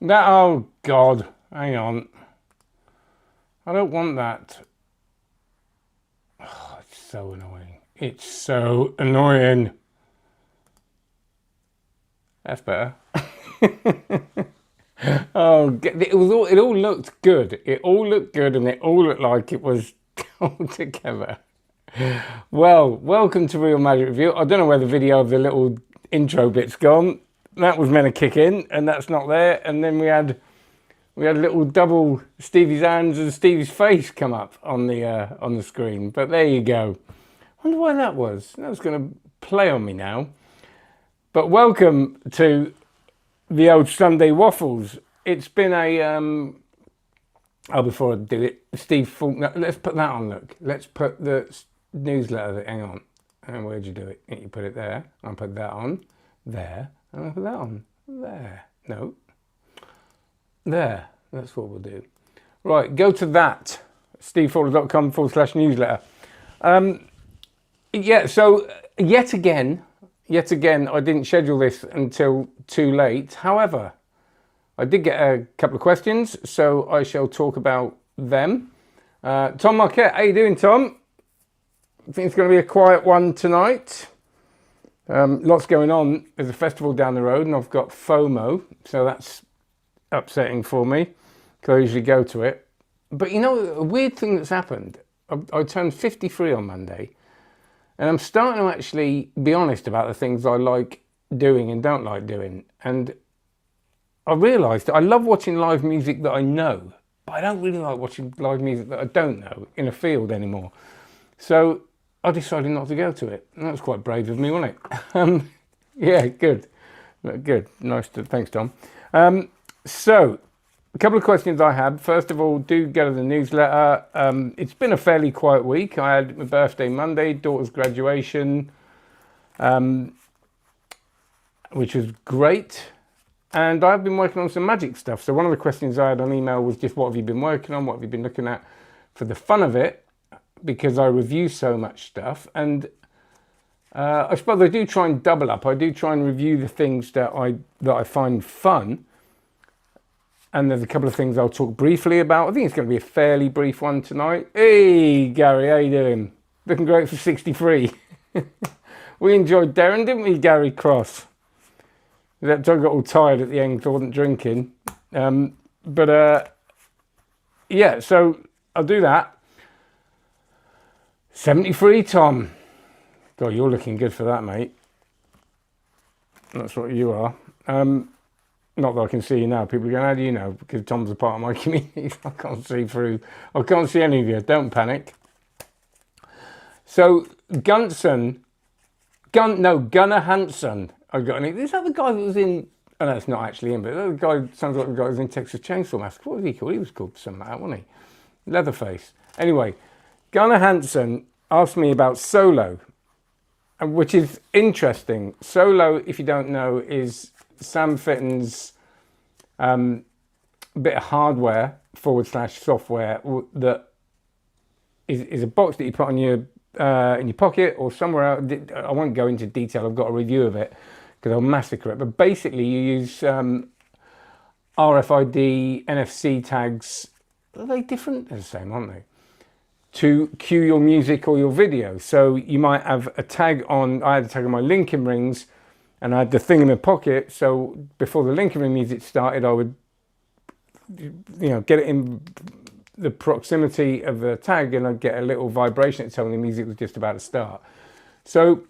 That, oh God, hang on. I don't want that. Oh, it's so annoying. It's so annoying. That's better. Oh, it all looked good. It all looked good and it all looked like it was all together. Well, welcome to Real Magic Review. I don't know where the video of the little intro bit's gone. That was meant to kick in and that's not there. And then we had a little double Stevie's hands and Stevie's face come up on the screen. But there you go. I wonder why that was. That was going to play on me now. But welcome to the old Sunday Waffles. It's been a oh, before I do it, Steve Faulkner. Let's put that on. Look, let's put the newsletter. Hang on. And where'd you do it? You put it there. I'll put that on there. And I'll put that on there. No. There. That's what we'll do. Right. Go to that. stevefawler.com/newsletter. Yeah. So yet again, I didn't schedule this until too late. However, I did get a couple of questions, so I shall talk about them. Tom Marquette, how you doing, Tom? I think it's going to be a quiet one tonight. Lots going on. There's a festival down the road, and I've got FOMO, so that's upsetting for me, because I usually go to it. But you know, a weird thing that's happened, I turned 53 on Monday, and I'm starting to actually be honest about the things I like doing and don't like doing. And I realised that I love watching live music that I know, but I don't really like watching live music that I don't know in a field anymore. So I decided not to go to it. And that was quite brave of me, wasn't it? Yeah, good. Good. Nice. Thanks, Tom. So, a couple of questions I had. First of all, do go to the newsletter. It's been a fairly quiet week. I had my birthday Monday, daughter's graduation, which was great. And I've been working on some magic stuff. So one of the questions I had on email was just, what have you been working on? What have you been looking at for the fun of it? Because I review so much stuff. And I suppose I do try and double up. I do try and review the things that I find fun. And there's a couple of things I'll talk briefly about. I think it's going to be a fairly brief one tonight. Hey, Gary, how you doing? Looking great for 63. We enjoyed Darren, didn't we, Gary Cross? That I got all tired at the end because I wasn't drinking. Yeah, so I'll do that. 73, Tom. God, you're looking good for that, mate. That's what you are. Not that I can see you now. People are going, how do you know? Because Tom's a part of my community. I can't see through. I can't see any of you. Don't panic. So, Gunnar Hansen. I got any. Is that the guy that was in? Oh, no, it's not actually him, but the guy sounds like the guy who was in Texas Chainsaw Massacre. What was he called? He was called something like that, wasn't he? Leatherface. Anyway, Gunnar Hansen asked me about Solo, which is interesting. Solo, if you don't know, is Sam Fitton's bit of hardware / software that is a box that you put on your in your pocket or somewhere else. I won't go into detail. I've got a review of it because I'll massacre it. But basically, you use RFID, NFC tags. Are they different? They're the same, aren't they? To cue your music or your video. So you might have a tag on. I had a tag on my Lincoln rings. And I had the thing in my pocket, so before the Lincoln Ring music started, I would, get it in the proximity of the tag, and I'd get a little vibration that told me the music was just about to start. So,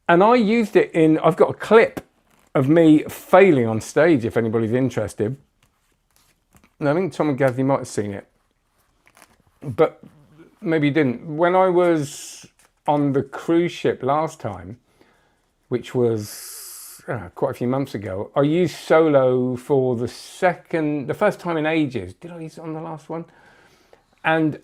and I used it in. I've got a clip of me failing on stage. If anybody's interested, and I think Tom and Gaz, you might have seen it, but maybe you didn't. When I was on the cruise ship last time, which was quite a few months ago, I used Solo for the first time in ages. Did I use it on the last one? And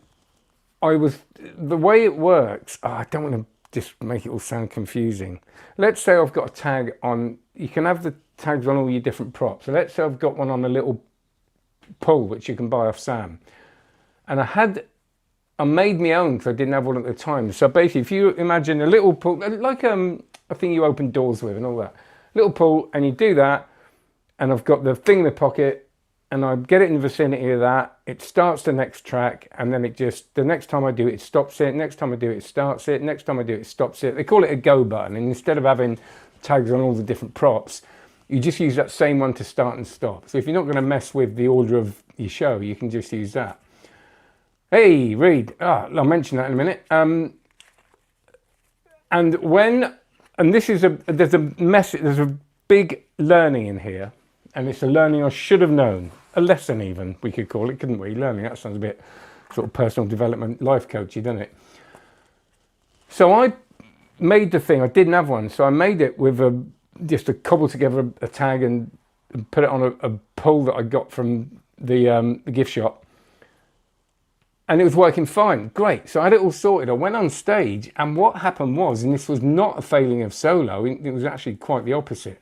the way it works, I don't want to just make it all sound confusing. Let's say I've got a tag on, you can have the tags on all your different props. So let's say I've got one on a little pull, which you can buy off Sam. And I made my own because I didn't have one at the time. So basically, if you imagine a little pull, like a thing you open doors with and all that, little pull, and you do that, and I've got the thing in the pocket, and I get it in the vicinity of that, it starts the next track, and then it just, the next time I do it, it stops it, next time I do it, it starts it, next time I do it, it stops it. They call it a go button, and instead of having tags on all the different props, you just use that same one to start and stop. So if you're not going to mess with the order of your show, you can just use that. Hey, Reed. I'll mention that in a minute. There's a big learning in here, and it's a learning I should have known. A lesson even, we could call it, couldn't we? Learning, that sounds a bit sort of personal development, life coachy, doesn't it? So I made the thing, I didn't have one, so I made it with just to cobble together a tag and put it on a pull that I got from the gift shop. And it was working fine, great. So I had it all sorted. I went on stage, and what happened was, and this was not a failing of solo, it was actually quite the opposite,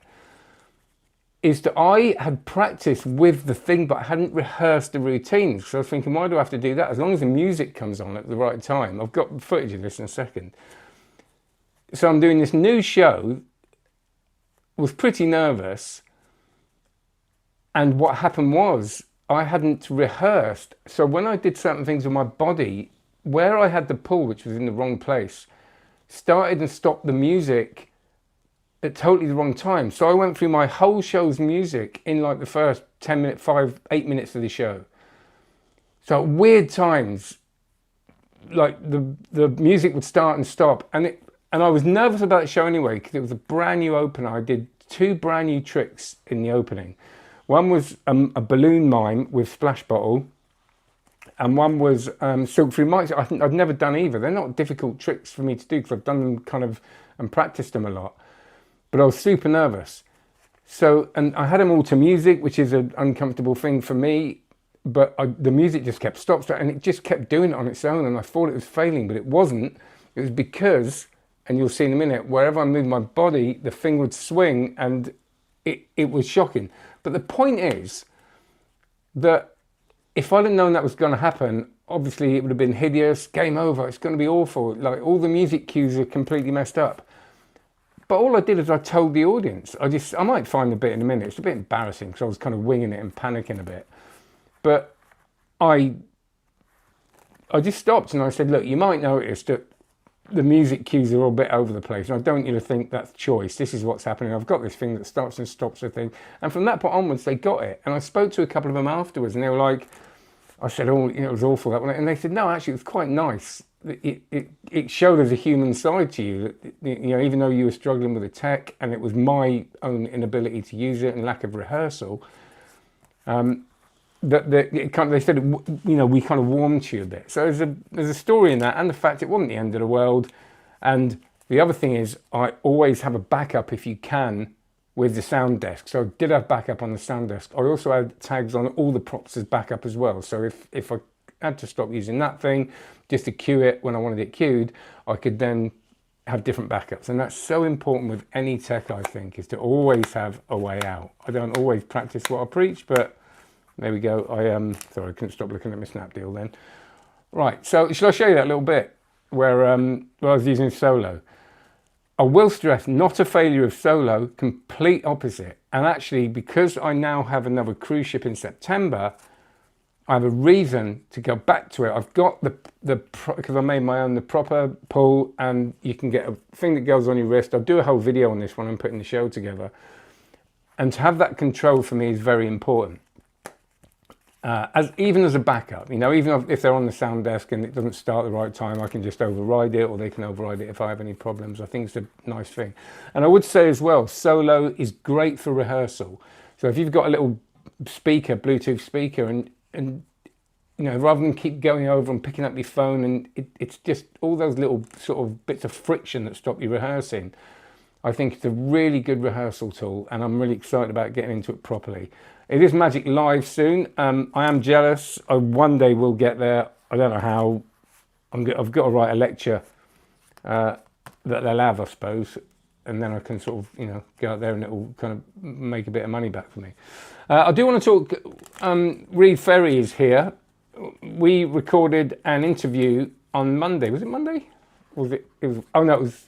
is that I had practiced with the thing, but I hadn't rehearsed the routines. So I was thinking, why do I have to do that? As long as the music comes on at the right time. I've got footage of this in a second. So I'm doing this new show, was pretty nervous, and what happened was, I hadn't rehearsed. So when I did certain things with my body, where I had the pull, which was in the wrong place, started and stopped the music at totally the wrong time. So I went through my whole show's music in like the first 10 minutes, 8 minutes of the show. So at weird times, like the music would start and stop. And I was nervous about the show anyway, because it was a brand new opener. I did 2 brand new tricks in the opening. One was a balloon mime with splash bottle, and one was silk through mics. I think I'd never done either. They're not difficult tricks for me to do, because I've done them kind of and practiced them a lot. But I was super nervous. So, and I had them all to music, which is an uncomfortable thing for me. But the music just kept stop, and it just kept doing it on its own. And I thought it was failing, but it wasn't. It was because, and you'll see in a minute, wherever I moved my body, the thing would swing, and it was shocking. But the point is that if I'd have known that was going to happen, obviously it would have been hideous, game over, it's going to be awful. Like all the music cues are completely messed up. But all I did is I told the audience. I might find the bit in a minute. It's a bit embarrassing because I was kind of winging it and panicking a bit. But I just stopped and I said, look, you might notice that the music cues are all a bit over the place, and I don't want you to think that's choice. This is what's happening. I've got this thing that starts and stops the thing. And from that point onwards, they got it. And I spoke to a couple of them afterwards, and they were like, I said, oh, it was awful, that one. And they said, no, actually, it was quite nice. It showed as a human side to you that, even though you were struggling with the tech, and it was my own inability to use it and lack of rehearsal, they said, we kind of warmed to you a bit. So there's a story in that, and the fact it wasn't the end of the world. And the other thing is, I always have a backup if you can with the sound desk. So I did have backup on the sound desk. I also had tags on all the props as backup as well. So if I had to stop using that thing just to cue it when I wanted it cued, I could then have different backups. And that's so important with any tech, I think, is to always have a way out. I don't always practice what I preach, but there we go. Sorry, I couldn't stop looking at my Snapdeal then. Right, so shall I show you that little bit where I was using solo? I will stress, not a failure of solo, complete opposite. And actually, because I now have another cruise ship in September, I have a reason to go back to it. I've got because I made my own, the proper pull, and you can get a thing that goes on your wrist. I'll do a whole video on this when I'm putting the show together. And to have that control for me is very important. Even as a backup, even if they're on the sound desk and it doesn't start at the right time, I can just override it, or they can override it if I have any problems. I think it's a nice thing. And I would say as well, solo is great for rehearsal. So if you've got a little speaker, Bluetooth speaker, and rather than keep going over and picking up your phone, and it's just all those little sort of bits of friction that stop you rehearsing, I think it's a really good rehearsal tool, and I'm really excited about getting into it properly. It is Magic Live soon. I am jealous. I one day will get there. I don't know how. I've got to write a lecture that they'll have, I suppose, and then I can sort of, go out there and it will kind of make a bit of money back for me. I do want to talk. Reed Ferry is here. We recorded an interview on Monday. Was it Monday? Was it? It was. Oh no, it was.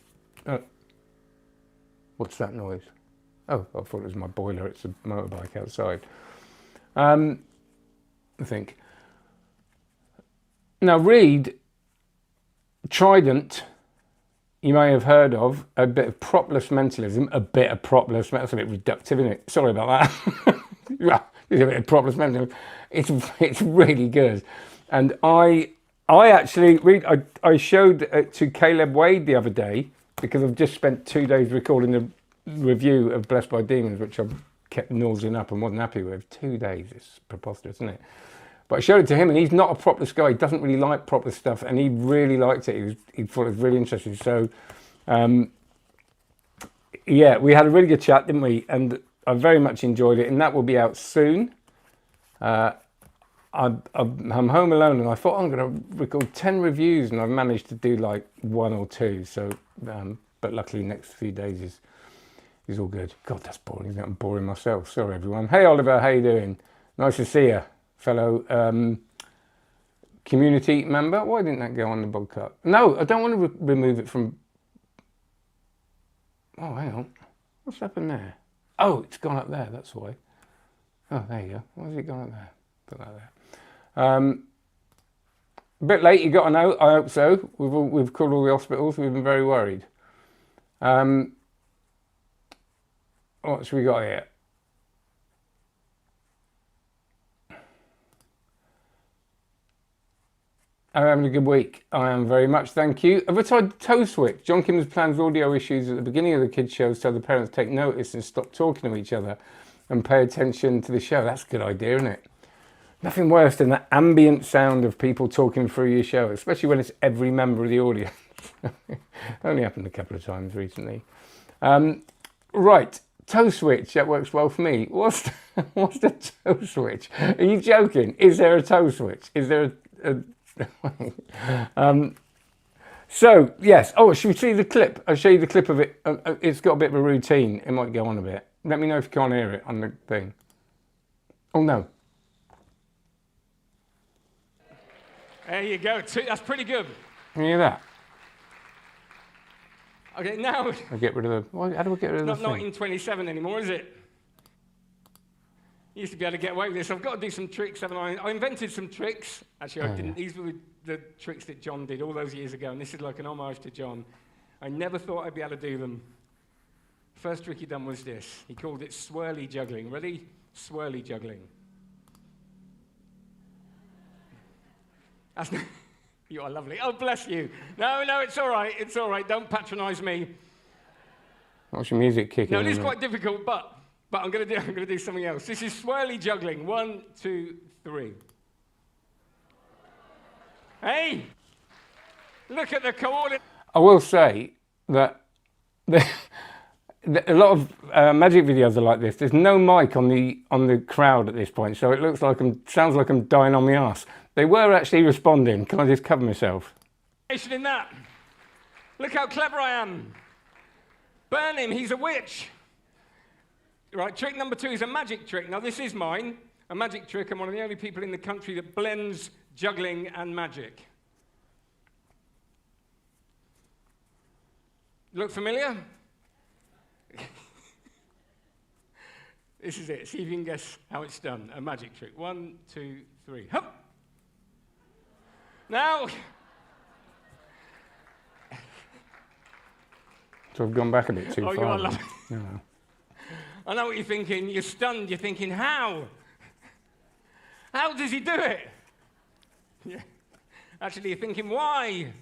What's that noise? Oh, I thought it was my boiler. It's a motorbike outside. I think. Now, read Trident. You may have heard of a bit of propless mentalism. That's a bit reductive, isn't it? Sorry about that. Well, it's a bit of propless mentalism. It's really good. And I actually I showed it to Caleb Wade the other day because I've just spent 2 days recording the review of Blessed by Demons, which I've kept nosing up and wasn't happy with. 2 days, it's preposterous, isn't it? But I showed it to him, and he's not a propless guy. He doesn't really like propless stuff, and he really liked it. He thought it was really interesting. So, yeah, we had a really good chat, didn't we? And I very much enjoyed it, and that will be out soon. I'm home alone, and I thought I'm going to record 10 reviews, and I've managed to do like 1 or 2. So, but luckily, next few days is all good. God, that's boring, isn't it? I'm boring myself. Sorry, everyone. Hey, Oliver, how you doing? Nice to see you, fellow community member. Why didn't that go on the podcast? No, I don't want to remove it from. Oh, hang on. What's happened there? Oh, it's gone up there. That's why. Oh, there you go. Why has it gone up there? Put that there. A bit late, you got a note, I hope so. We've called all the hospitals, we've been very worried. What should we got here? I'm having a good week. I am very much, thank you. Have I tried toe switch? John Kim's plans audio issues at the beginning of the kids' show so the parents take notice and stop talking to each other and pay attention to the show. That's a good idea, isn't it? Nothing worse than the ambient sound of people talking through your show, especially when it's every member of the audience. Only happened a couple of times recently. Right, toe switch, that works well for me. What's the toe switch? Are you joking? Is there a toe switch? Is there a so, yes. Oh, should we see the clip? I'll show you the clip of it. It's got a bit of a routine. It might go on a bit. Let me know if you can't hear it on the thing. Oh, no. There you go. That's pretty good. Can you hear that? Okay, now... I get rid of the... How do I get rid of the It's not 1927 anymore, is it? You used to be able to get away with this. I've got to do some tricks, haven't I? I invented some tricks. Actually, I didn't. These were the tricks that John did all those years ago, and this is like an homage to John. I never thought I'd be able to do them. First trick he done was this. He called it swirly juggling. Ready? Swirly juggling. That's you are lovely. Oh, bless you. No, it's all right. It's all right. Don't patronize me. What's your music kicking? No, it is quite difficult, but I'm going to do something else. This is swirly juggling. 1, 2, 3. Hey, look at the coordinate. I will say that a lot of magic videos are like this. There's no mic on the crowd at this point, so it looks like sounds like I'm dying on my ass. They were actually responding. Can I just cover myself? In that. Look how clever I am. Burn him. He's a witch. Right. Trick number 2 is a magic trick. Now this is mine. A magic trick. I'm one of the only people in the country that blends juggling and magic. Look familiar? This is it. See if you can guess how it's done. A magic trick. 1, 2, 3. Hup! Now. So I've gone back a bit too far. You are lovely. No. I know what you're thinking. You're stunned. You're thinking, how? How does he do it? Yeah. Actually, you're thinking, why?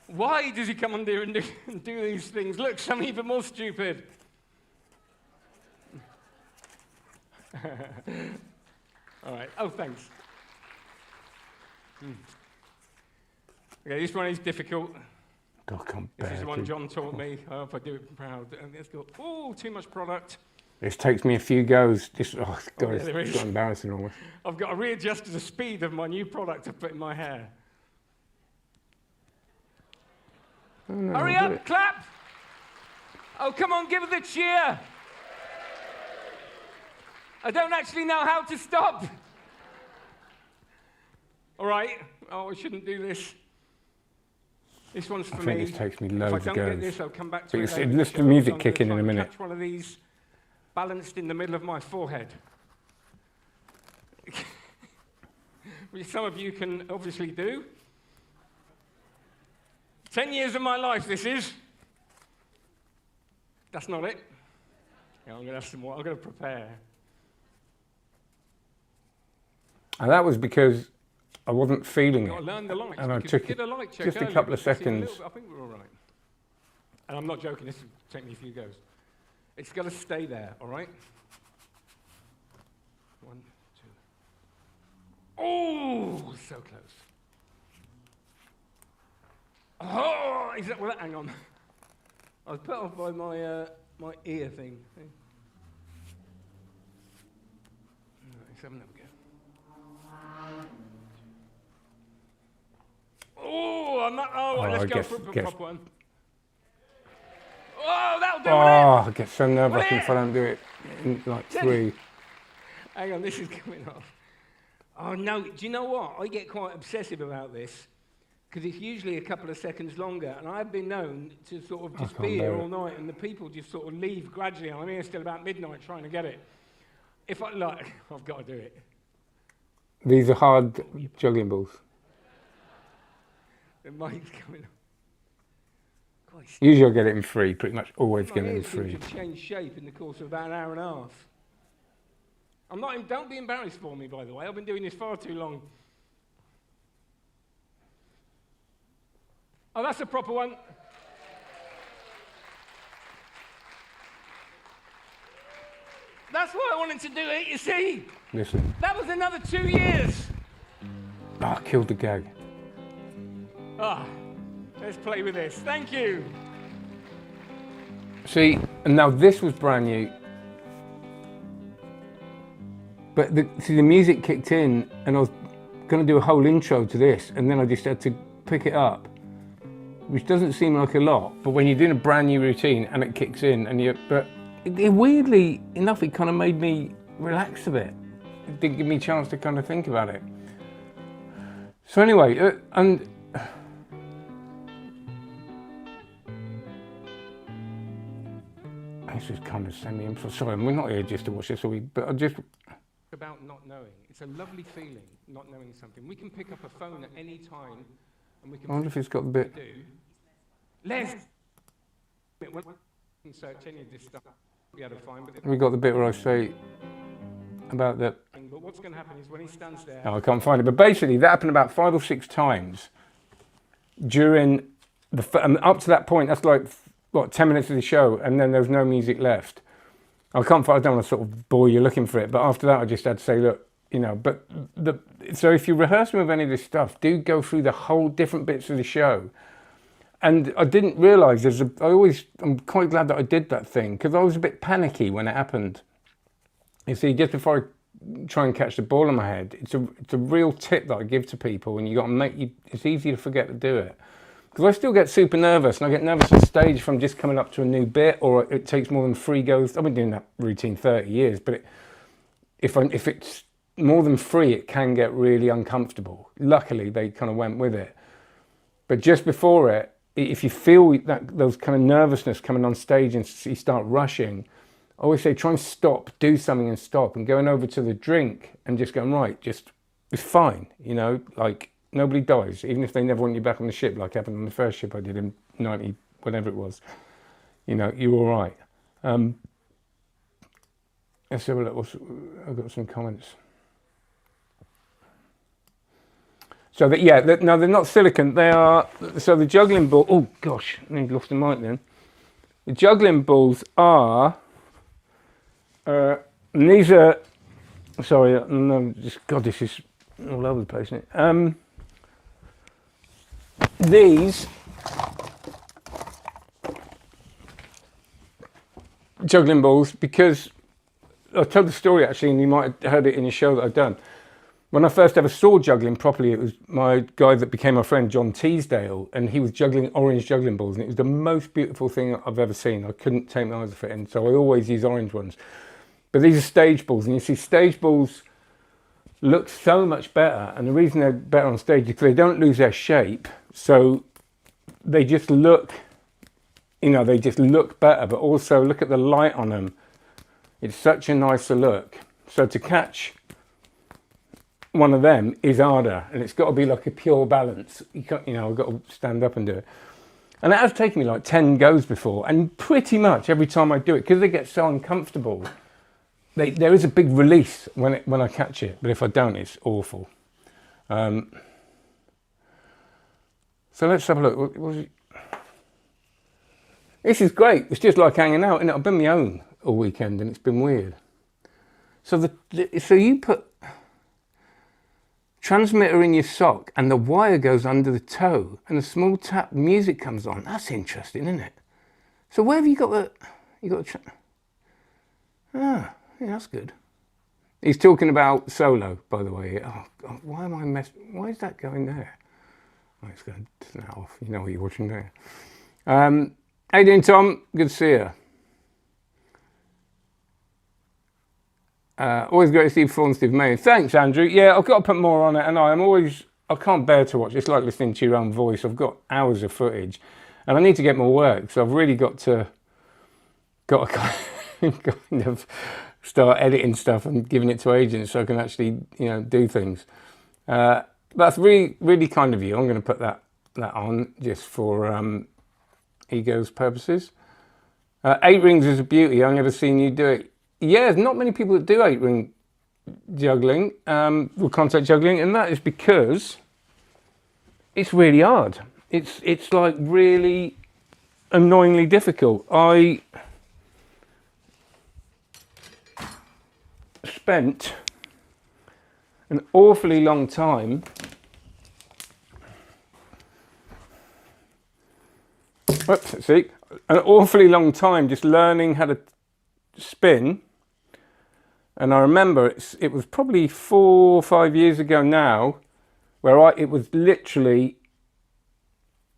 Why does he come on there and do these things? Look, some even more stupid. All right. Oh, thanks. Okay, this one is difficult. God, I can't bear This is the one John taught me. I hope I do it proud. Let's go. Oh, too much product. This takes me a few goes. God, yeah, it's got embarrassing almost. I've got to readjust to the speed of my new product I've put in my hair. Oh, no, Hurry up, clap! Oh, come on, give it a cheer! I don't actually know how to stop. All right. Oh, I shouldn't do this. This one's for I me. think this takes me If loads I of don't get goes. this, I'll come back to But it it's- later in listen to show, the music so I'm gonna kicking in a try and minute. Catch one of these balanced in the middle of my forehead. Which some of you can obviously do. 10 years of my life, this is. That's not it. Yeah, I'm going to have some more. I'm going to prepare. And that was because I wasn't feeling You've got it. to learn the lights. And I because took we did a light check just a earlier, couple of but this is a seconds. little bit- I think we're all right. And I'm not joking. This will take me a few goes. It's got to stay there, all right? 1, 2. Oh, so close. Oh, is that, well, hang on. I was put off by my my ear thing. Let's have another go. Oh, I'm not. Oh, Oh, let's I go guess- for a guess- proper one. Oh, that'll do Oh, I get so nerve-wracking Will if I don't do it in like Ten. 3. Hang on, this is coming off. Oh, no, do you know what? I get quite obsessive about this because it's usually a couple of seconds longer, and I've been known to sort of just can't be here bear all night, and the people just sort of leave gradually. I'm here still about midnight trying to get it. If I, like, I've got to do it. These are hard juggling balls. The mic's coming off. God, it's Usually I get it in 3, pretty much always my get it in ears seem 3. to change shape in the course of about an hour and a half. I'm not. Don't be embarrassed for me, by the way. I've been doing this far too long. Oh, that's a proper one. That's why I wanted to do it, you see. Listen. That was another 2 years. Oh, I killed the gag. Ah, let's play with this. Thank you. See, and now this was brand new. But the music kicked in, and I was going to do a whole intro to this, and then I just had to pick it up, which doesn't seem like a lot. But when you're doing a brand new routine and it kicks in, and it weirdly enough, it kind of made me relax a bit. It didn't give me a chance to kind of think about it. So anyway, and this is kind of semi-info. Sorry, we're not here just to watch this, but I just. About not knowing. It's a lovely feeling, not knowing something. We can pick up a phone at any time, and we can. I wonder if it's got the bit. do. Les. When search any of this stuff, we had to find. But We got the bit where I say about the. But what's going to happen is when he stands there. Oh, I can't find it. But basically, that happened about 5 or 6 times during and up to that point. That's like what 10 minutes of the show, and then there was no music left. I can't find. I don't want to sort of bore you looking for it. But after that, I just had to say, look, you know. But so if you're rehearsing with any of this stuff, do go through the whole different bits of the show. And I didn't realise I'm quite glad that I did that thing because I was a bit panicky when it happened. You see, just before I try and catch the ball in my head, it's a real tip that I give to people, and you got to it's easy to forget to do it. Because I still get super nervous, and I get nervous on stage from just coming up to a new bit, or it takes more than 3 goes. I've been doing that routine 30 years, but if it's more than 3, it can get really uncomfortable. Luckily, they kind of went with it. But just before it, if you feel those kind of nervousness coming on stage and you start rushing, I always say try and stop, do something and stop, and going over to the drink and just going, right, just, it's fine, you know, like nobody dies, even if they never want you back on the ship, like happened on the first ship I did in 90, whatever it was, you know, you're all right. Let's have a look, I've got some comments. So that, yeah, no, they're not silicone. They are. So the juggling ball. Oh gosh, I lost the mic then. The juggling balls are. These are. Sorry, no, just God, this is all over the place, isn't it? These juggling balls, because I told the story actually, and you might have heard it in a show that I've done. When I first ever saw juggling properly, it was my guy that became my friend, John Teasdale, and he was juggling orange juggling balls, and it was the most beautiful thing I've ever seen. I couldn't take my eyes off it, and so I always use orange ones. But these are stage balls, and you see stage balls look so much better, and the reason they're better on stage is because they don't lose their shape. So they just look, you know, they just look better, but also look at the light on them. It's such a nicer look. So to catch one of them is harder, and it's got to be like a pure balance. You can't, you know, I've got to stand up and do it. And it has taken me like 10 goes before, and pretty much every time I do it, because they get so uncomfortable, there is a big release when I catch it, but if I don't, it's awful. So let's have a look. What was it? This is great. It's just like hanging out, and I've been my own all weekend, and it's been weird. So so you put transmitter in your sock, and the wire goes under the toe, and a small tap music comes on. That's interesting, isn't it? So where have you got the? Yeah, that's good. He's talking about solo, by the way. Oh, God, why am I Why is that going there? Oh, it's going to turn that off. You know what you're watching there. How you doing, Tom? Good to see you. Always great to see you before and Steve May. Thanks, Andrew. Yeah, I've got to put more on it, and I can't bear to watch. It's like listening to your own voice. I've got hours of footage, and I need to get more work. So I've really got to kind of start editing stuff and giving it to agents so I can actually, you know, do things. That's really, really kind of you. I'm going to put that on just for ego's purposes. 8 rings is a beauty. I've never seen you do it. Yeah, there's not many people that do 8-ring juggling, or contact juggling, and that is because it's really hard. It's like really annoyingly difficult. I spent an awfully long time just learning how to spin. And I remember it was probably 4 or 5 years ago now, where it was literally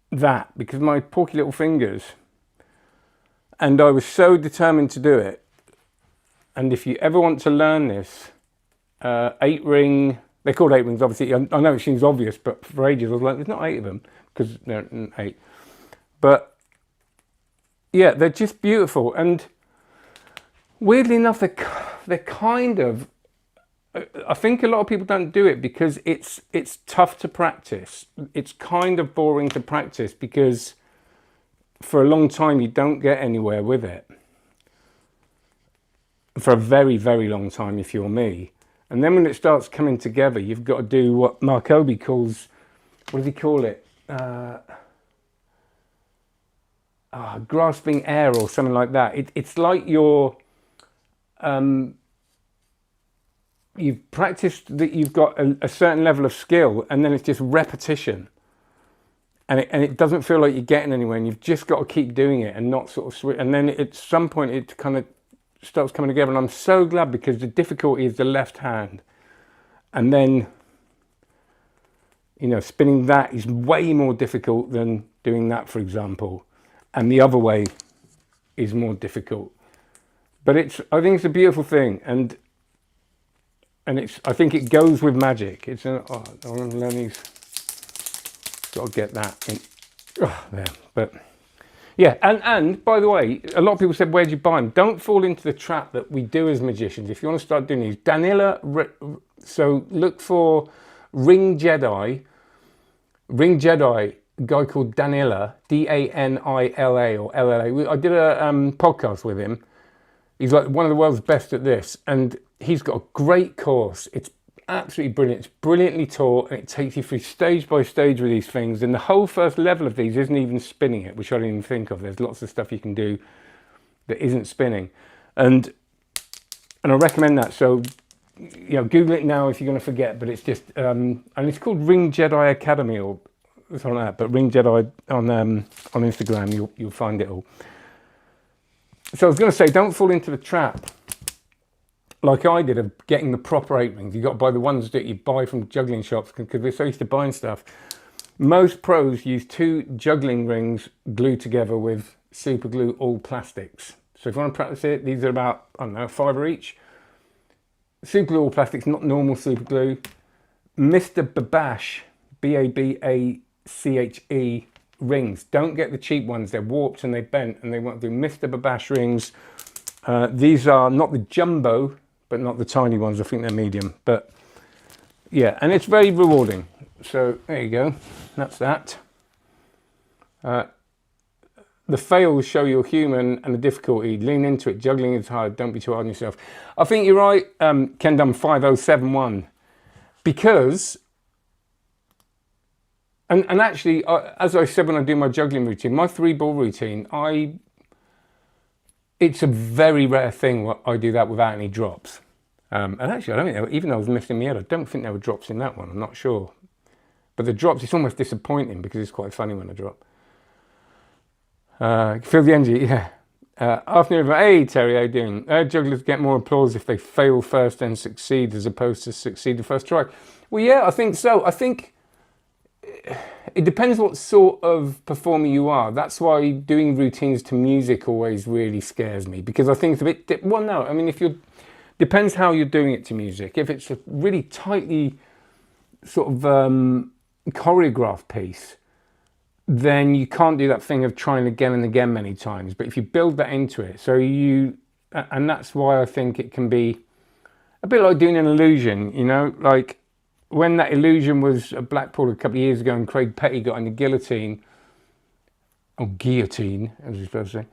that, because my porky little fingers, and I was so determined to do it. And if you ever want to learn this, 8-ring, they're called 8 rings, obviously. I know it seems obvious, but for ages I was like, there's not 8 of them, because they're 8. But yeah, they're just beautiful. And weirdly enough, they're kind of, I think a lot of people don't do it because it's tough to practice. It's kind of boring to practice because for a long time you don't get anywhere with it. For a very, very long time, if you're me. And then when it starts coming together, you've got to do what Marc calls, what does he call it? Grasping air or something like that. It's like you've practiced that you've got a certain level of skill, and then it's just repetition. And it doesn't feel like you're getting anywhere, and you've just got to keep doing it and not sort of switch. And then at some point it kind of starts coming together, and I'm so glad, because the difficulty is the left hand, and then, you know, spinning that is way more difficult than doing that, for example, and the other way is more difficult. But I think it's a beautiful thing, and I think it goes with magic. I want to learn these. Got to get that in. There, but. Yeah, and by the way, a lot of people said, where'd you buy them? Don't fall into the trap that we do as magicians. If you want to start doing these, so look for Ring Jedi, a guy called Danila, Danila or LLA. I did a podcast with him. He's like one of the world's best at this, and he's got a great course. It's absolutely brilliant. It's brilliantly taught, and it takes you through stage by stage with these things. And the whole first level of these isn't even spinning it, which I didn't even think of. There's lots of stuff you can do that isn't spinning, and I recommend that. So, you know, Google it now if you're going to forget. But it's just and it's called Ring Jedi Academy or something like that. But Ring Jedi on Instagram, you'll find it all. So I was going to say, don't fall into the trap like I did of getting the proper 8 rings. You've got to buy the ones that you buy from juggling shops, because we're so used to buying stuff. Most pros use 2 juggling rings glued together with super glue, all plastics. So if you want to practice it, these are about, I don't know, $5 each. Super glue, all plastics, not normal super glue. Mr. Babache, Babache, rings. Don't get the cheap ones. They're warped and they bent, and they won't do. Mr. Babash rings. These are not the jumbo, but not the tiny ones. I think they're medium. But yeah, and it's very rewarding. So there you go. That's that. The fails show you're human and the difficulty. Lean into it. Juggling is hard. Don't be too hard on yourself. I think you're right, Kendum 5071. Because, and actually, as I said when I do my juggling routine, my 3-ball routine, it's a very rare thing what I do that without any drops. And actually, I don't think, even though I was missing my head, I don't think there were drops in that one. I'm not sure. But the drops, it's almost disappointing because it's quite funny when I drop. Feel the energy, yeah. Afternoon, hey Terry, how you doing? Jugglers get more applause if they fail first and succeed as opposed to succeed the first try. Well, yeah, I think so. I think it depends what sort of performer you are. That's why doing routines to music always really scares me, because I think it's a bit, well, no, I mean, depends how you're doing it to music. If it's a really tightly sort of choreographed piece, then you can't do that thing of trying again and again many times. But if you build that into it, and that's why I think it can be a bit like doing an illusion, you know, like when that illusion was at Blackpool a couple of years ago and Craig Petty got in the guillotine, or guillotine, as you're supposed to say,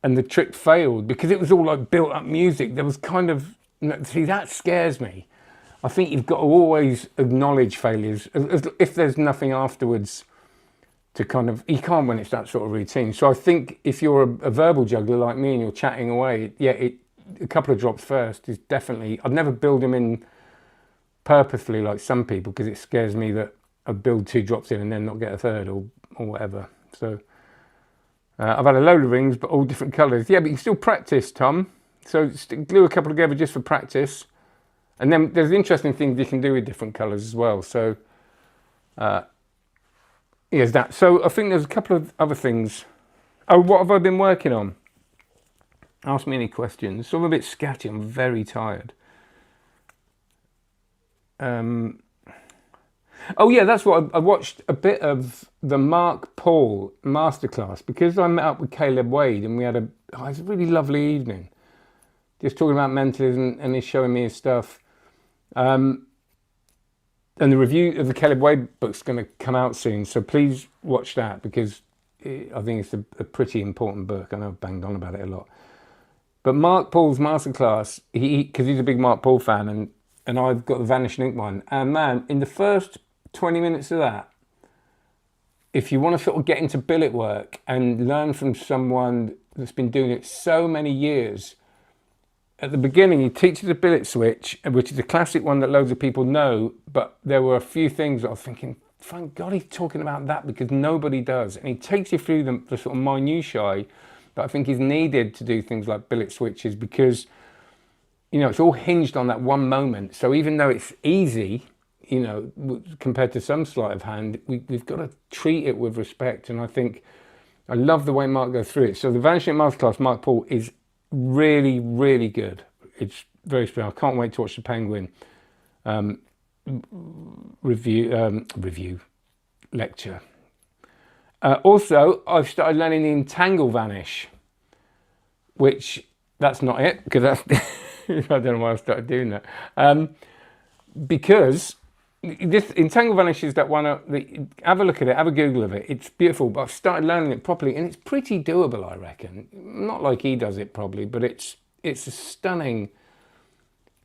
and the trick failed because it was all like built up music. There was kind of, see, that scares me. I think you've got to always acknowledge failures if there's nothing afterwards to kind of, you can't when it's that sort of routine. So I think if you're a verbal juggler like me and you're chatting away, yeah, a couple of drops first is definitely, I'd never build them in purposefully like some people because it scares me that I'd build 2 drops in and then not get a third or whatever. So I've had a load of rings, but all different colours. Yeah, but you can still practice, Tom. So glue a couple together just for practice. And then there's interesting things you can do with different colours as well. So, here's that. So I think there's a couple of other things. Oh, what have I been working on? Ask me any questions. So I'm a bit scatty. I'm very tired. Oh yeah, that's what I watched a bit of the Marc Paul masterclass because I met up with Caleb Wade and we had it was a really lovely evening. Just talking about mentalism and he's showing me his stuff. And the review of the Caleb Wade book's going to come out soon, so please watch that because I think it's a pretty important book. I know I've banged on about it a lot. But Marc Paul's masterclass, because he's a big Marc Paul fan, and I've got the Vanish Link one, and man, in the first 20 minutes of that, if you want to sort of get into billet work and learn from someone that's been doing it so many years, at the beginning, he teaches a billet switch, which is a classic one that loads of people know, but there were a few things that I was thinking, thank God he's talking about that because nobody does. And he takes you through the sort of minutiae that I think is needed to do things like billet switches because, you know, it's all hinged on that one moment. So even though it's easy, you know, compared to some sleight of hand, we've got to treat it with respect. And I think I love the way Marc goes through it. So the Vanishing Masterclass, Marc Paul, is really, really good. It's very special. I can't wait to watch the Penguin review lecture. Also, I've started learning the Entangle Vanish, which that's not it because that's I don't know why I started doing that. Because this Entangle Vanish is that one. Have a look at it. Have a Google of it. It's beautiful, but I've started learning it properly, and it's pretty doable, I reckon. Not like he does it probably, but it's a stunning,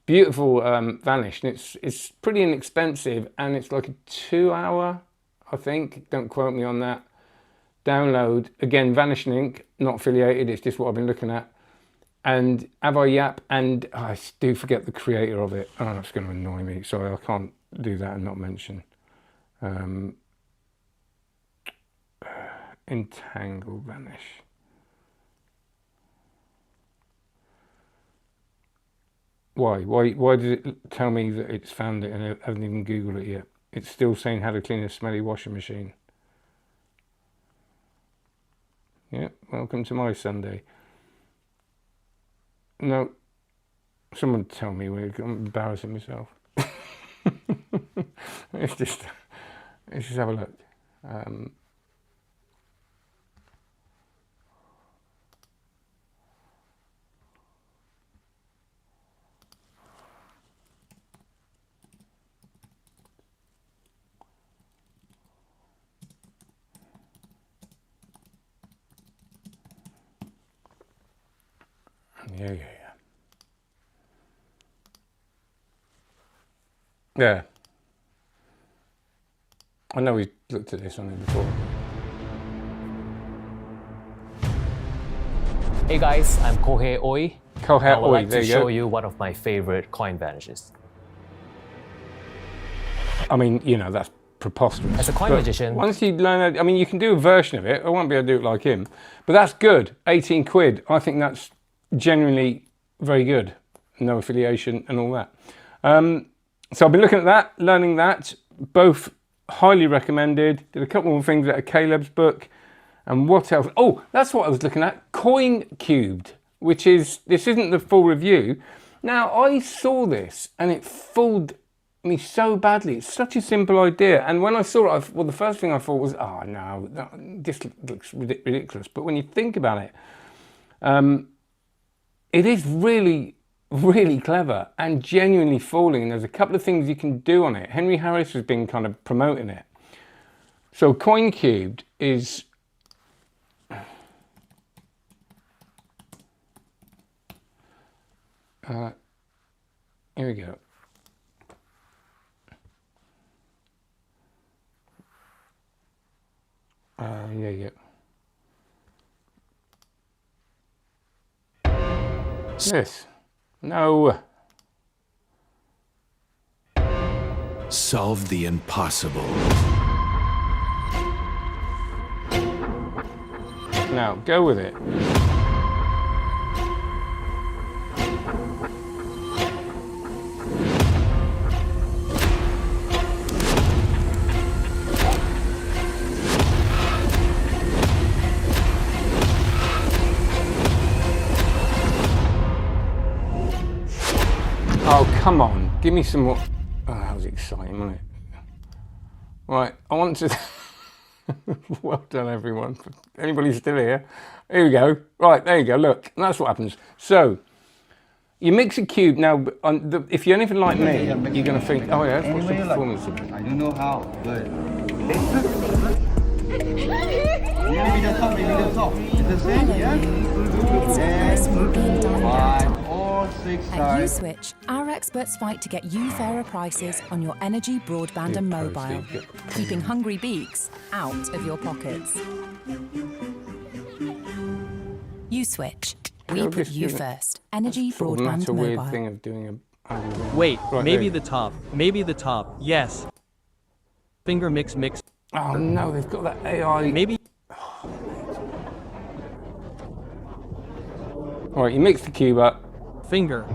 beautiful Vanish, and it's pretty inexpensive, and it's like a 2-hour, I think. Don't quote me on that. Download again. Vanish Link, not affiliated. It's just what I've been looking at. And Avo Yap, and I do forget the creator of it. Oh, that's going to annoy me. Sorry, I can't do that and not mention. Entangle Vanish. Why does it tell me that it's found it and I haven't even Googled it yet? It's still saying how to clean a smelly washing machine. Yeah, welcome to my Sunday. No, someone tell me I'm embarrassing myself. let's just have a look. Yeah. Yeah. I know we looked at this on it before. Hey guys, I'm Kohei Oi. I would like there to you show go. you one of my favorite coin vanishes. I mean, you know, that's preposterous. As a coin But magician, once you learn, I mean, you can do a version of it. I won't be able to do it like him, but that's good. 18 quid. I think that's genuinely very good. No affiliation and all that. So I've been looking at that, learning that. Both highly recommended. Did a couple more things out of Caleb's book. And what else? Oh, that's what I was looking at. Coin Cubed, which is, this isn't the full review. Now, I saw this and it fooled me so badly. It's such a simple idea. And when I saw it, well, the first thing I thought was, oh no, this looks ridiculous. But when you think about it, it is really, really clever and genuinely fooling. And there's a couple of things you can do on it. Henry Harris has been kind of promoting it. So Coin Cubed is, here we go. Yeah. This. No. Solve the impossible. Now, go with it. Oh, come on. Give me some more. Oh, that was exciting, wasn't it? Right, I want to... Well done, everyone. Anybody still here? Here we go. Right, there you go. Look, that's what happens. So, you mix a cube. Now, if you're anything like me, you're going to think, oh yeah, what's the performance of it? I don't know how, but... Maybe the top. It's the same, yeah? And 5 or 6 At stars. USwitch, our experts fight to get you fairer prices on your energy, broadband and mobile, keeping hungry beaks out of your pockets. USwitch, we put you first. Energy, broadband, That's a weird mobile. thing of doing a... Wait, Right, maybe there. the top. Maybe the top. Yes. Finger mix. Oh no, they've got that AI. Maybe. All right, you mix the cube up, Finger.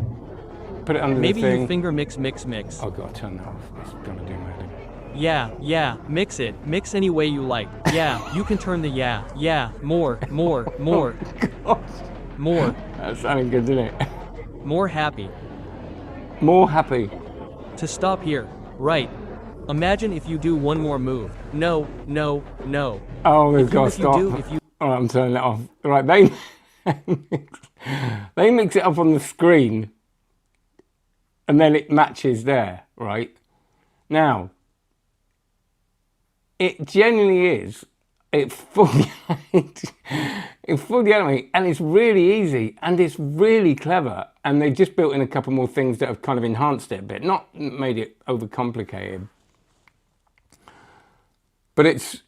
put it under Maybe the thing. you finger mix. Oh god, turn that off. It's gonna do my head. Yeah. Mix it. Mix any way you like. Yeah, you can turn the yeah. More. God, More. that sounded good, didn't it? More happy. More happy. To stop here. Right. Imagine if you do one more move. No. Oh, they've If got to you stop. do, if you All right, I'm turning it off. Right, they mix it up on the screen, and then it matches there. Right now, it genuinely is. It fully animates, and it's really easy, and it's really clever. And they just built in a couple more things that have kind of enhanced it a bit, not made it overcomplicated. But it's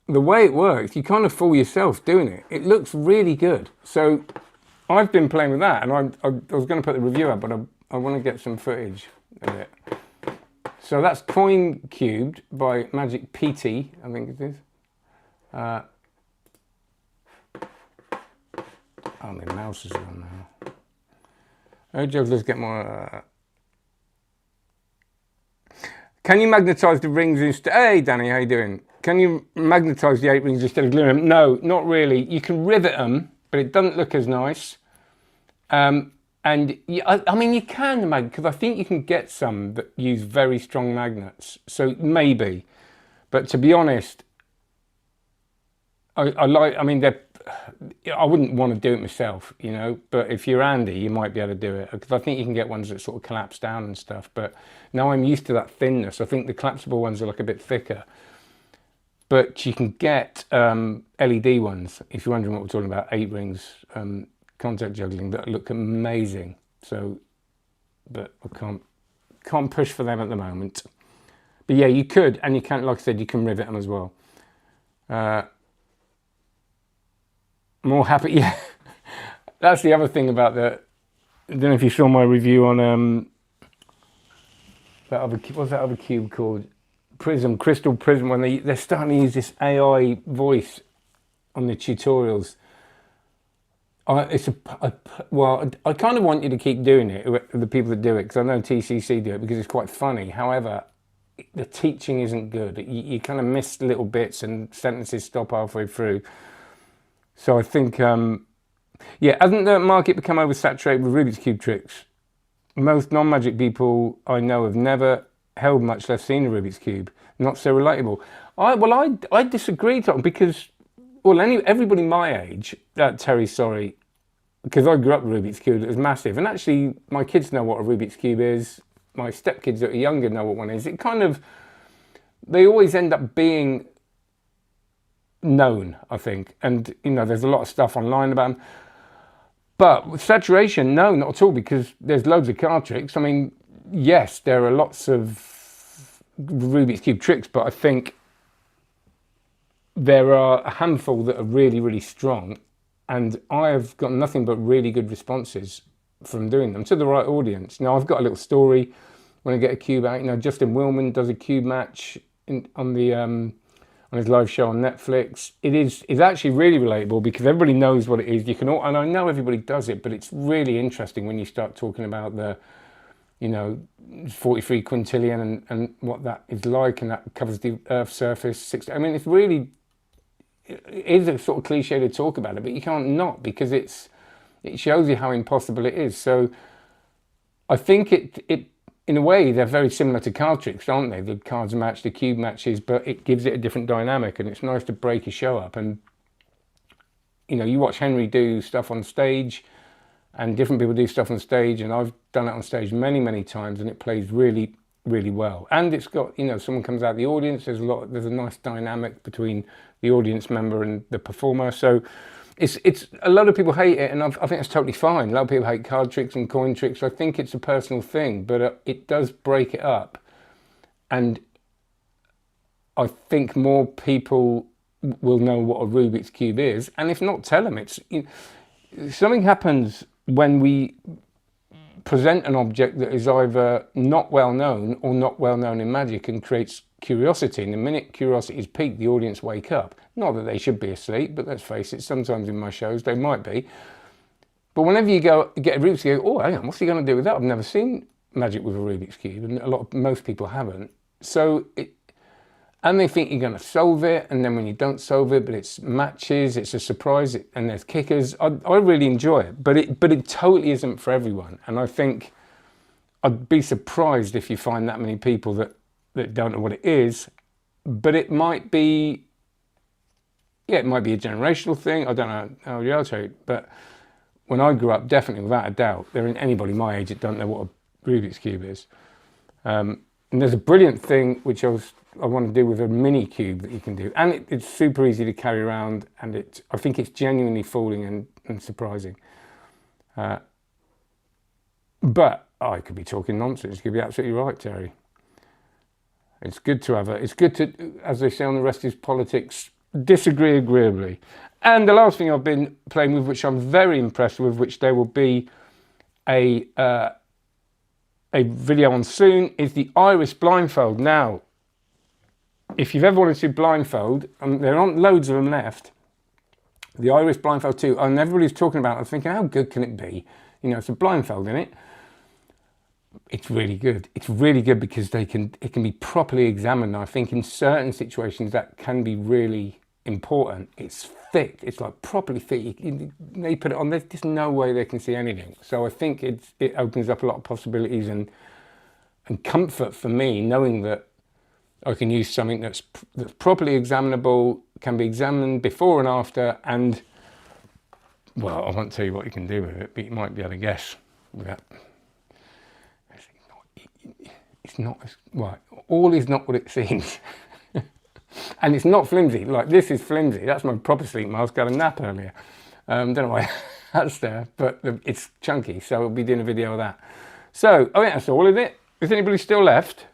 the way it works. You kind of fool yourself doing it. It looks really good. So I've been playing with that, and I was going to put the review up, but I want to get some footage of it. So that's Coin Cubed by Magic PT, I think it is. Oh, my mouse is on now. Oh, Jugglers, get more. Can you magnetise the rings instead? Hey, Danny, how you doing? Can you magnetise the 8 rings instead of gluing them? No, not really. You can rivet them, but it doesn't look as nice. And I mean, you can because I think you can get some that use very strong magnets. So maybe, but to be honest, I mean, I wouldn't want to do it myself, you know, but if you're Andy, you might be able to do it, because I think you can get ones that sort of collapse down and stuff, but now I'm used to that thinness. I think the collapsible ones are like a bit thicker, but you can get LED ones, if you're wondering what we're talking about, 8 rings, contact juggling, that look amazing. So, but I can't push for them at the moment. But yeah, you could, and you can, like I said, you can rivet them as well. More happy, yeah. That's the other thing about I don't know if you saw my review on what's that other cube called? Prism, Crystal Prism, when they're starting to use this AI voice on the tutorials. Well, I kind of want you to keep doing it, the people that do it, because I know TCC do it because it's quite funny. However, the teaching isn't good. You kind of miss little bits and sentences stop halfway through. So I think, yeah, hasn't the market become oversaturated with Rubik's Cube tricks? Most non-magic people I know have never held, much less seen a Rubik's Cube. Not so relatable. I disagree, Tom, because, well, everybody my age, Terry, sorry, because I grew up with Rubik's Cube, it was massive. And actually, my kids know what a Rubik's Cube is. My stepkids that are younger know what one is. It kind of, they always end up being known, I think, and you know, there's a lot of stuff online about them. But with saturation, no, not at all, because there's loads of card tricks. I mean, yes, there are lots of Rubik's Cube tricks, but I think there are a handful that are really, really strong, and I have got nothing but really good responses from doing them to the right audience. Now, I've got a little story when I get a cube out. You know, Justin Willman does a cube match on his live show on Netflix. It's actually really relatable because everybody knows what it is. You can all, and I know everybody does it, but it's really interesting when you start talking about the, you know, 43 quintillion and what that is like, and that covers the Earth's surface. I mean, it is a sort of cliche to talk about it, but you can't not, because it shows you how impossible it is. So I think it in a way, they're very similar to card tricks, aren't they? The cards match, the cube matches, but it gives it a different dynamic, and it's nice to break a show up. And, you know, you watch Henry do stuff on stage, and different people do stuff on stage, and I've done it on stage many, many times, and it plays really, really well. And it's got, you know, someone comes out of the audience, there's a nice dynamic between the audience member and the performer. So it's a lot of people hate it, and I think it's totally fine. A lot of people hate card tricks and coin tricks. I think it's a personal thing, but it does break it up, and I think more people will know what a Rubik's Cube is, and if not, tell them. Something happens when we present an object that is either not well known or not well known in magic, and creates curiosity. And the minute curiosity is piqued, the audience wake up. Not that they should be asleep, but let's face it, sometimes in my shows they might be. But whenever you go get a Rubik's Cube, oh, hang on, what's he going to do with that? I've never seen magic with a Rubik's Cube, and most people haven't. So and they think you're going to solve it, and then when you don't solve it, but it's matches, it's a surprise, and there's kickers. I really enjoy it, but it totally isn't for everyone. And I think I'd be surprised if you find that many people that don't know what it is. But it might be, yeah, it might be a generational thing. I don't know how you are, but when I grew up, definitely, without a doubt, there isn't anybody my age that don't know what a Rubik's Cube is. And there's a brilliant thing which I want to do with a mini cube that you can do, and it's super easy to carry around, and I think it's genuinely fooling and surprising. But I could be talking nonsense. You could be absolutely right, Terry. It's good to as they say on the rest is politics, disagree agreeably. And the last thing I've been playing with, which I'm very impressed with, which there will be a video on soon, is the Iris Blindfold. Now, if you've ever wanted to do Blindfold, there aren't loads of them left, the Iris Blindfold 2, and everybody's talking about it, I'm thinking, how good can it be? You know, it's a blindfold in it. It's really good. It's really good because it can be properly examined. I think in certain situations that can be really important. It's thick. It's like properly thick. They put it on. There's just no way they can see anything. So I think it opens up a lot of possibilities and comfort for me, knowing that I can use something that's properly examinable, can be examined before and after, and, well, I won't tell you what you can do with it, but you might be able to guess with that. It's not, right, all is not what it seems. And it's not flimsy, like this is flimsy. That's my proper sleep mask, got a nap earlier. Don't know why that's there, but it's chunky, so we'll be doing a video of that. So, I think that's all of it. Is anybody still left?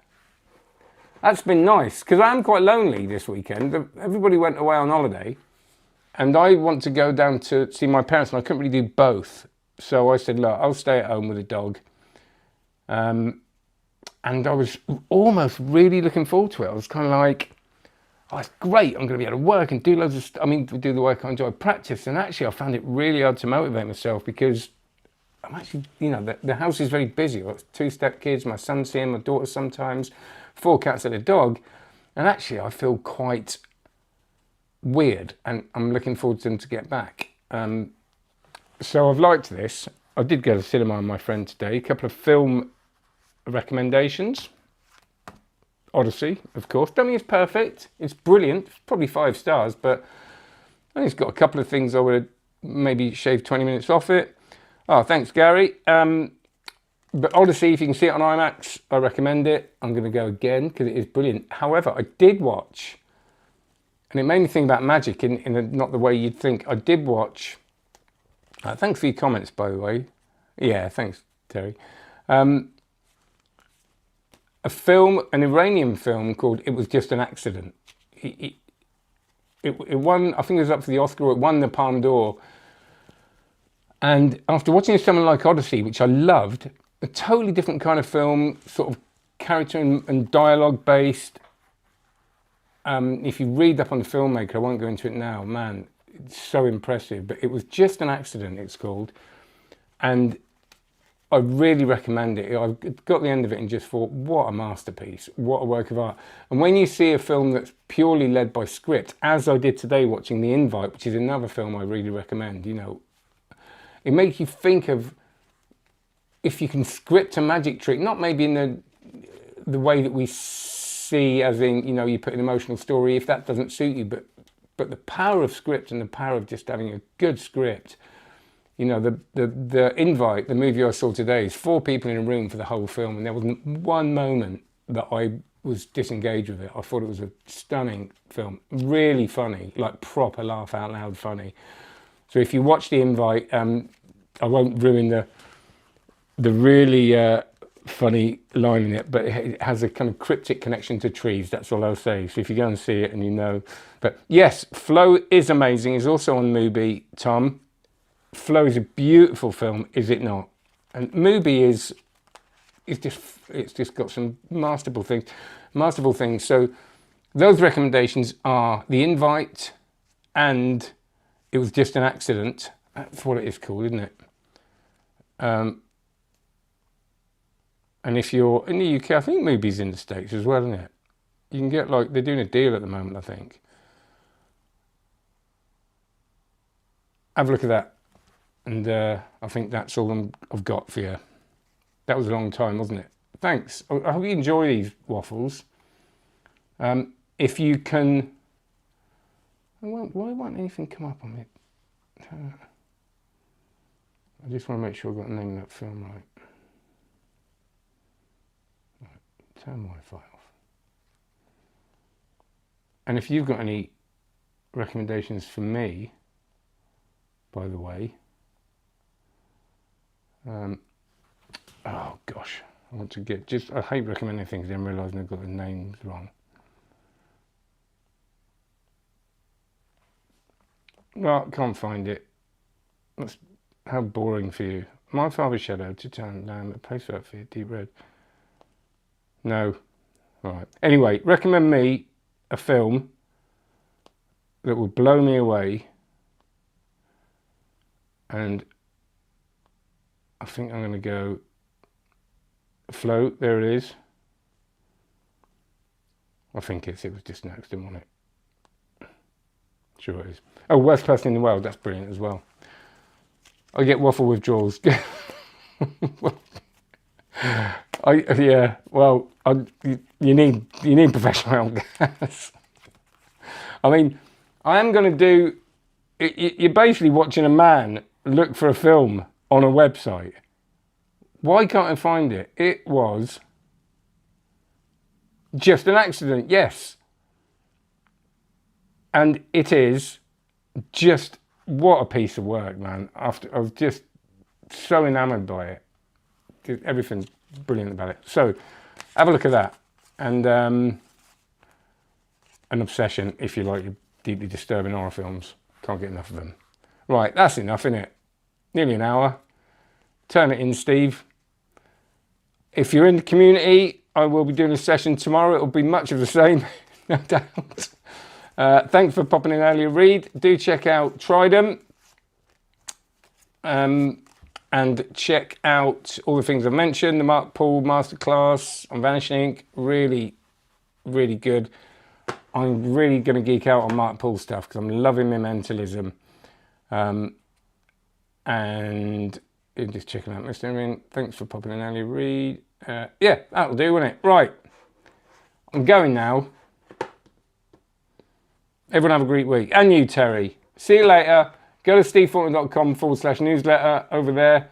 That's been nice, because I am quite lonely this weekend. Everybody went away on holiday, and I want to go down to see my parents, and I couldn't really do both. So I said, look, I'll stay at home with the dog. And I was almost really looking forward to it. I was kind of like, oh, it's great, I'm going to be able to work and do loads of stuff. I mean, do the work I enjoy, practice. And actually, I found it really hard to motivate myself because I'm actually, you know, the house is very busy. I've got 2 stepkids, my son's here, my daughter sometimes, 4 cats and a dog. And actually, I feel quite weird and I'm looking forward to them to get back. So I've liked this. I did go to the cinema with my friend today, a couple of film recommendations. Odyssey, of course. Don't mean it's perfect. It's brilliant. It's probably 5 stars, but I think it's got a couple of things I would maybe shave 20 minutes off it. Oh, thanks, Gary. But Odyssey, if you can see it on IMAX, I recommend it. I'm going to go again because it is brilliant. However, I did watch, and it made me think about magic in not the way you'd think. I did watch. Thanks for your comments, by the way. Yeah, thanks, Terry. A film, an Iranian film called It Was Just an Accident. It won, I think it was up for the Oscar, it won the Palme d'Or. And after watching something like Odyssey, which I loved, a totally different kind of film, sort of character and dialogue based. If you read up on the filmmaker, I won't go into it now, man, it's so impressive. But It Was Just an Accident, it's called. And I really recommend it. I got the end of it and just thought, what a masterpiece, what a work of art. And when you see a film that's purely led by script, as I did today watching The Invite, which is another film I really recommend, you know, it makes you think of if you can script a magic trick, not maybe in the way that we see, as in, you know, you put an emotional story, if that doesn't suit you, but the power of script and the power of just having a good script. You know, the Invite, the movie I saw today, is 4 people in a room for the whole film, and there wasn't one moment that I was disengaged with it. I thought it was a stunning film, really funny, like proper laugh out loud funny. So if you watch The Invite, I won't ruin the really funny line in it, but it has a kind of cryptic connection to trees. That's all I'll say. So if you go and see it and you know, but yes, Flow is amazing. It's also on Mubi, Tom. Flow is a beautiful film, is it not? And Mubi it's just got some masterful things. So those recommendations are The Invite and It Was Just an Accident. That's what it is called, isn't it? And if you're in the UK, I think Mubi's in the States as well, isn't it? You can get, like, they're doing a deal at the moment, I think. Have a look at that. And I think that's all I've got for you. That was a long time, wasn't it? Thanks. I hope you enjoy these waffles. If you can... Why won't anything come up on it? I just want to make sure I've got the name of that film right. Turn Wi-Fi off. And if you've got any recommendations for me, by the way, oh gosh, I want to get I hate recommending things and realising I've got the names wrong. No, I can't find it. That's how boring for you. My Father's Shadow, to turn down, a place for you, Deep Red. No. All right. Anyway, recommend me a film that will blow me away, and I think I'm going to go Flow. There it is. I think it was just an accident, wasn't it? Sure it is. Oh, Worst Person in the World. That's brilliant as well. I get waffle withdrawals. Yeah, well, you need professional help. I mean, I am going to do. You're basically watching a man look for a film on a website. Why can't I find it? It was just an accident, yes. And it is just, what a piece of work, man. I was just so enamoured by it. Everything's brilliant about it. So, have a look at that. And an obsession, if you like your deeply disturbing horror films. Can't get enough of them. Right, that's enough, isn't it? Nearly an hour. Turn it in, Steve. If you're in the community, I will be doing a session tomorrow. It'll be much of the same, no doubt. Thanks for popping in earlier, Reed. Do check out Trident. And check out all the things I've mentioned. The Marc Paul Masterclass on Vanish Inc. Really, really good. I'm really going to geek out on Marc Paul stuff because I'm loving my mentalism. And just checking out Mr. Erin. Thanks for popping in earlier, Reed. Yeah, that'll do, won't it? Right. I'm going now. Everyone have a great week. And you, Terry. See you later. Go to stevefortman.com/newsletter over there.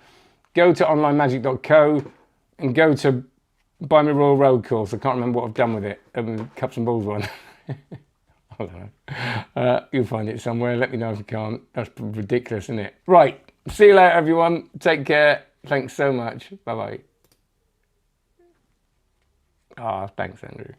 Go to onlinemagic.co and go to Buy Me Royal Road course. I can't remember what I've done with it. Cups and Balls one. I don't know. You'll find it somewhere. Let me know if you can't. That's ridiculous, isn't it? Right. See you later, everyone. Take care. Thanks so much. Bye-bye. Thanks, Andrew.